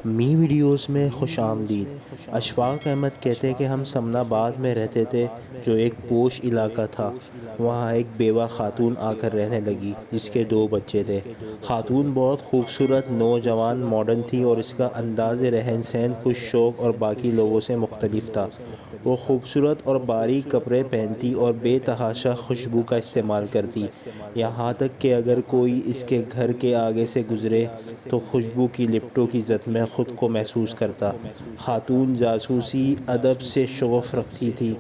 می videos میں خوش آمدید۔ اشفاق احمد کہتے ہیں کہ ہم سمن آباد میں رہتے تھے جو ایک پوش علاقہ تھا۔ وہاں ایک بیوہ خاتون آ کر رہنے لگی جس کے 2 بچے تھے۔ خاتون بہت خوبصورت، نوجوان، ماڈرن تھی اور اس کا انداز رہن سہن خوش شوق اور باقی لوگوں سے مختلف تھا۔ وہ خوبصورت اور باریک کپڑے پہنتی اور بے تحاشا خوشبو کا استعمال کرتی، یہاں تک کہ اگر کوئی اس کے گھر کے آگے سے گزرے تو خوشبو کی لپٹوں کی زد میں خود کو محسوس کرتا۔ خاتون جاسوسی ادب سے شغف رکھتی تھی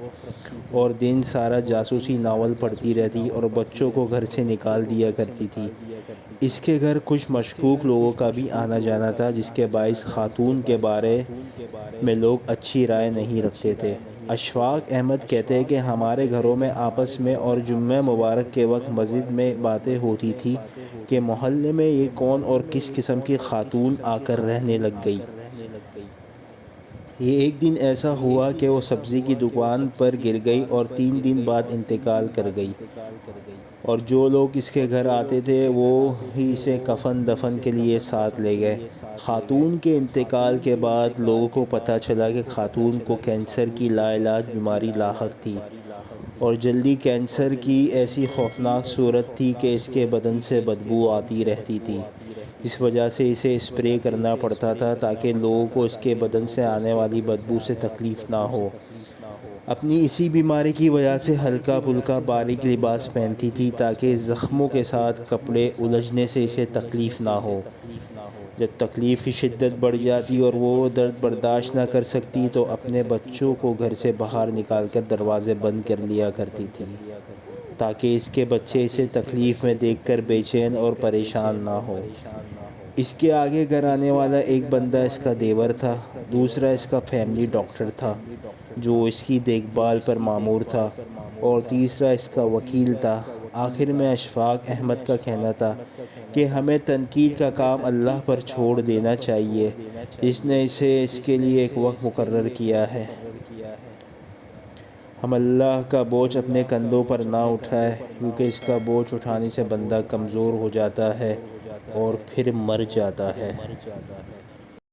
اور دن سارا جاسوسی ناول پڑھتی رہتی اور بچوں کو گھر سے نکال دیا کرتی تھی۔ اس کے گھر کچھ مشکوک لوگوں کا بھی آنا جانا تھا جس کے باعث خاتون کے بارے میں لوگ اچھی رائے نہیں رکھتے تھے۔ اشفاق احمد کہتے ہیں کہ ہمارے گھروں میں آپس میں اور جمعہ مبارک کے وقت مسجد میں باتیں ہوتی تھیں کہ محلے میں یہ کون اور کس قسم کی خاتون آ کر رہنے لگ گئی۔ یہ ایک دن ایسا ہوا کہ وہ سبزی کی دکان پر گر گئی اور 3 دن بعد انتقال کر گئی، اور جو لوگ اس کے گھر آتے تھے وہ ہی اسے کفن دفن کے لیے ساتھ لے گئے۔ خاتون کے انتقال کے بعد لوگوں کو پتہ چلا کہ خاتون کو کینسر کی لاعلاج بیماری لاحق تھی، اور جلدی کینسر کی ایسی خوفناک صورت تھی کہ اس کے بدن سے بدبو آتی رہتی تھی۔ اس وجہ سے اسے اسپرے کرنا پڑتا تھا تاکہ لوگوں کو اس کے بدن سے آنے والی بدبو سے تکلیف نہ ہو۔ اپنی اسی بیماری کی وجہ سے ہلکا پھلکا باریک لباس پہنتی تھی تاکہ زخموں کے ساتھ کپڑے الجھنے سے اسے تکلیف نہ ہو۔ جب تکلیف کی شدت بڑھ جاتی اور وہ درد برداشت نہ کر سکتی تو اپنے بچوں کو گھر سے باہر نکال کر دروازے بند کر لیا کرتی تھی تاکہ اس کے بچے اسے تکلیف میں دیکھ کر بے چین اور پریشان نہ ہو۔ اس کے آگے گھر آنے والا ایک بندہ اس کا دیور تھا، دوسرا اس کا فیملی ڈاکٹر تھا جو اس کی دیکھ بھال پر مامور تھا، اور تیسرا اس کا وکیل تھا۔ آخر میں اشفاق احمد کا کہنا تھا کہ ہمیں تنقید کا کام اللہ پر چھوڑ دینا چاہیے جس نے اسے اس کے لیے ایک وقت مقرر کیا ہے۔ ہم اللہ کا بوجھ اپنے کندھوں پر نہ اٹھائیں کیونکہ اس کا بوجھ اٹھانے سے بندہ کمزور ہو جاتا ہے اور پھر مر جاتا ہے۔